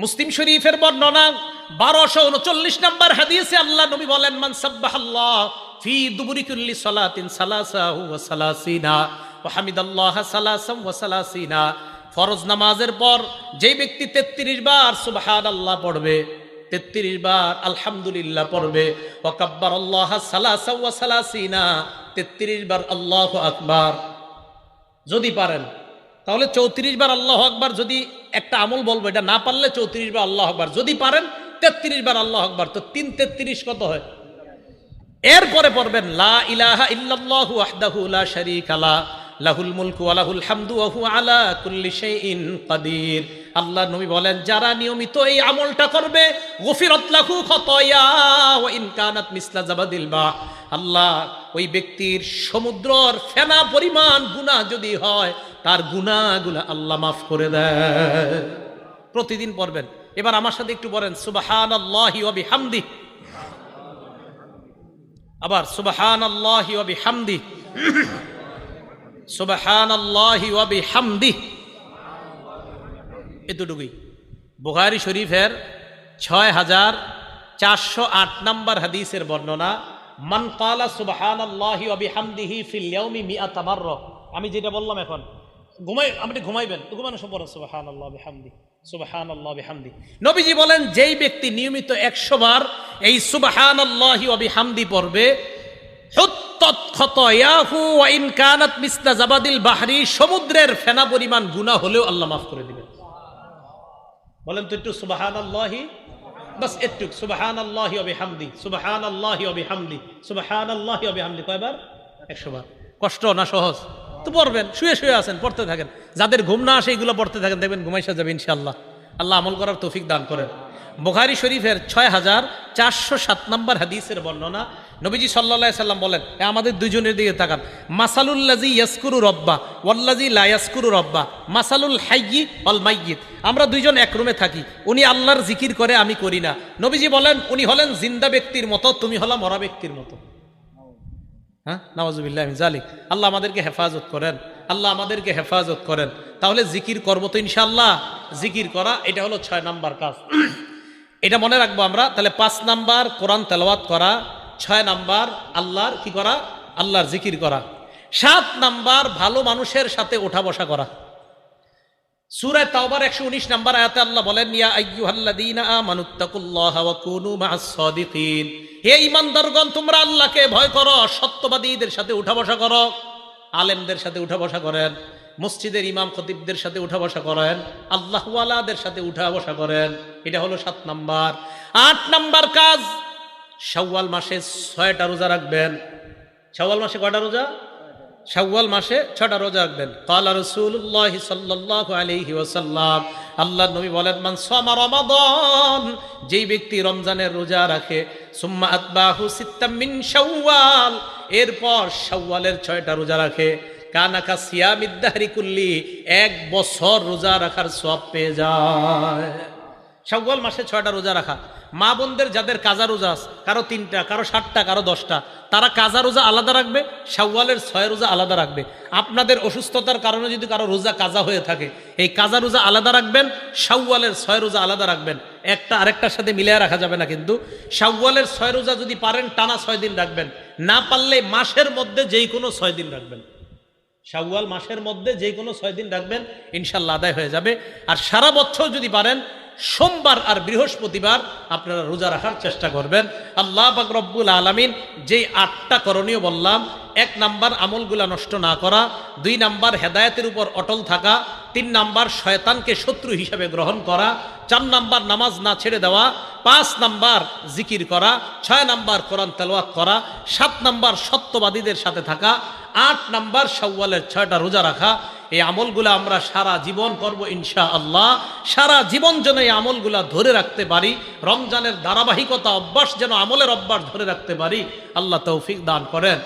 মুসলিম শরীফের বর্ণনা 1239 নম্বর হাদিসে আল্লাহ নবী বলেন, মান সাব্বাহাল্লাহ ফি দুবুরি কুল্লি সালাতিন সালাসাহু ওয়া সালাসিনা ওয়া হামিদাল্লাহ সালাসাম ওয়া সালাসিনা। ফরজ নামাজের পর যেই ব্যক্তি 33 বার সুবহানাল্লাহ পড়বে, 33 বার আলহামদুলিল্লাহ পড়বে, ওয়া কাব্বারাল্লাহ সালাসা ওয়া সালাসিনা, 33 বার আল্লাহু আকবার। যদি পারেন তাহলে 34 বার আল্লাহু আকবার, যদি একটা আমল বলবো, এটা না পারলে 34 বার আল্লাহু আকবার, যদি পারেন 33 বার আল্লাহু আকবার, তো 3 33 কত হয়? এরপরে পড়বেন লা ইলাহা ইল্লাল্লাহু ওয়াহদাহু লা শারীকা লা লাহুল মুলকু ওয়া লাহুল হামদু ওয়া হুয়া আলা কুল্লি শাইইন কাদির। আল্লাহ নবী বলেন, যারা নিয়মিত এই আমলটা করবে, গফিরাত লাহু খাতায়া ওয়া ইন কানাত মিসলা জাবাদিল বা, আল্লাহ ওই ব্যক্তির সমুদ্রর ফেনা পরিমাণ গুনাহ যদি হয়, তার গুনাহগুলো আল্লাহ মাফ করে দেয়। প্রতিদিন পড়বেন। এবার আমার সাথে একটু বলেন সুবহানাল্লাহি ওয়া বিহামদি। আবার সুবহানাল্লাহি ওয়া বিহামদি, সুবহানাল্লাহি ওয়া বিহামদি। এতটুকুই। বুখারী শরীফের 6408 নম্বর হাদিসের বর্ণনা, মান ক্বালা সুবহানাল্লাহি ওয়া বিহামদিহি ফিল ইয়াউমি মিআতা মাররা। আমি যেটা বললাম এখন আপনি ঘুমাইবেন তো ঘুমানোর সময় পড়েন সুবহানাল্লাহ বিহামদি, সুবহানাল্লাহ বিহামদি। নবীজি বলেন, যেই ব্যক্তি নিয়মিত 100 বার এই সুবহানাল্লাহি ওয়া বিহামদি পড়বে, হুত্তাত খাতায়াহু ওয়া ইন কানাত মিসলা জাবাদিল বাহরি, সমুদ্রের ফেনা পরিমাণ গুনাহ হলেও আল্লাহ মাফ করে দিবেন। বলেন তো একটু সুবহানাল্লাহি, বাস একটু সুবহানাল্লাহি ওয়া বিহামদি, সুবহানাল্লাহি ওয়া বিহামদি, সুবহানাল্লাহি ওয়া বিহামদি। কয়বার? 100 বার। কষ্ট না সহজ? তো পড়বেন, শুয়ে শুয়ে আছেন, পড়তে থাকেন। যাদের ঘুম না আসে এগুলো পড়তে থাকেন, দেখবেন ঘুমাইসা যাবে ইনশাআল্লাহ। আল্লাহ আমল করার তৌফিক দান করেন। বুখারী শরীফের 6407 নম্বর হাদিসের বর্ণনা, নবীজি সাল্লাল্লাহু আলাইহি সাল্লাম বলেন, আমাদের দুইজনের দিকে তাকান, মাসালুল লাযী ইয়াসকুরু রাব্বা ওয়াল লাযী লা ইয়াসকুরু রাব্বা মাসালুল হাইয়্যি ওয়াল মাইয়িত। আমরা দুইজন এক রুমে থাকি, উনি আল্লাহর জিকির করে, আমি করি না। নবীজি বলেন, উনি হলেন জিন্দা ব্যক্তির মতো, তুমি হলো মরা ব্যক্তির মতো। হ্যাঁ, নাউযুবিল্লাহি মিন যালিক। আল্লাহ আমাদেরকে হেফাজত করেন, আল্লাহ আমাদেরকে হেফাজত করেন। তাহলে জিকির করবো তো ইনশাআল্লাহ। জিকির করা এটা হলো 6 নাম্বার কাজ, এটা মনে রাখবো আমরা। তাহলে 5 নাম্বার কোরআন তেলাওয়াত করা, 6 নাম্বার আল্লাহর কি করা? আল্লাহর জিকির করা। 7 নাম্বার ভালো মানুষের সাথে ওঠা বসা করা। সূরা তাওবার 119 নাম্বার আয়াতে আল্লাহ বলেন, ইয়া আইয়ুহাল্লাযীনা আমানুত্তাকুল্লাহা ওয়া কুনু মা'আস সাদিকিন। হে ঈমানদারগণ, তোমরা আল্লাহকে ভয় করো, সত্যবাদীদের সাথে উঠা বসা করো। আলেমদের সাথে উঠা বসা করেন, মসজিদের ইমাম খতিবদের সাথে উঠা বসা করেন, আল্লাহওয়ালাদের সাথে উঠা বসা করেন। এটা হলো 7 নাম্বার। 8 নাম্বার কাজ, শাওয়াল মাসে 6টা রোজা রাখবেন। শাওয়াল মাসে কয়টা রোজা? শাওয়াল মাসে 6টা রোজা রাখবেন। ক্বালা রাসূলুল্লাহ সাল্লাল্লাহু আলাইহি ওয়াসাল্লাম, আল্লাহর নবী বলেন, মান সামা রমাদান, যেই ব্যক্তি রমজানের রোজা রাখে, সুম্মা আতবাহু সিত্তাম মিন শাওয়াল, এরপর শাওয়ালের 6টা রোজা রাখে, কানাকা সিয়ামিদ দাহরি কুল্লি, 1 বছর রোজা রাখার সওয়াব পেয়ে যায়। শাওয়াল মাসে 6টা রোজা রাখা। মা বোনদের যাদের কাজা রোজা আছে, কারো 3টা, কারো 7টা, কারো 10টা, তারা কাজা রোজা আলাদা রাখবে, শাওয়ালের 6 রোজা আলাদা রাখবে। আপনাদের অসুস্থতার কারণে যদি কারো রোজা কাজা হয়ে থাকে, এই কাজা রোজা আলাদা রাখবেন, শাওয়ালের 6 রোজা আলাদা রাখবেন। একটা আরেকটার সাথে মিলিয়ে রাখা যাবে না। কিন্তু শাওয়ালের 6 রোজা যদি পারেন টানা 6 দিন রাখবেন, না পারলে মাসের মধ্যে যেই কোনো 6 দিন রাখবেন। শাওয়াল মাসের মধ্যে যেই কোনো 6 দিন রাখবেন, ইনশাআল্লাহ আদায় হয়ে যাবে। আর সারা বছর যদি পারেন, সোমবার আর বৃহস্পতিবার আপনারা রোজা রাখার চেষ্টা করবেন। আল্লাহ পাক রব্বুল আলামিন যেই 8টা করণীয় বললাম, 1 নাম্বার আমলগুলা নষ্ট না করা, 2 নাম্বার হেদায়েতের উপর অটল থাকা, 3 নাম্বার শয়তানকে শত্রু হিসেবে গ্রহণ করা, 4 নাম্বার নামাজ না ছেড়ে দেওয়া, 5 নাম্বার জিকির করা, 6 নাম্বার কোরআন তেলাওয়াত করা, 7 নাম্বার সত্যবাদীদের সাথে থাকা, 8 নাম্বার শাওয়ালের 6টা রোজা রাখা। এই আমলগুলো আমরা সারা জীবন করব ইনশাআল্লাহ। সারা জীবন যেন এই আমলগুলা ধরে রাখতে পারি, রমজানের ধারাবাহিকতা অভ্যাস যেন আমলের অভ্যাস ধরে রাখতে পারি। আল্লাহ তৌফিক দান করেন।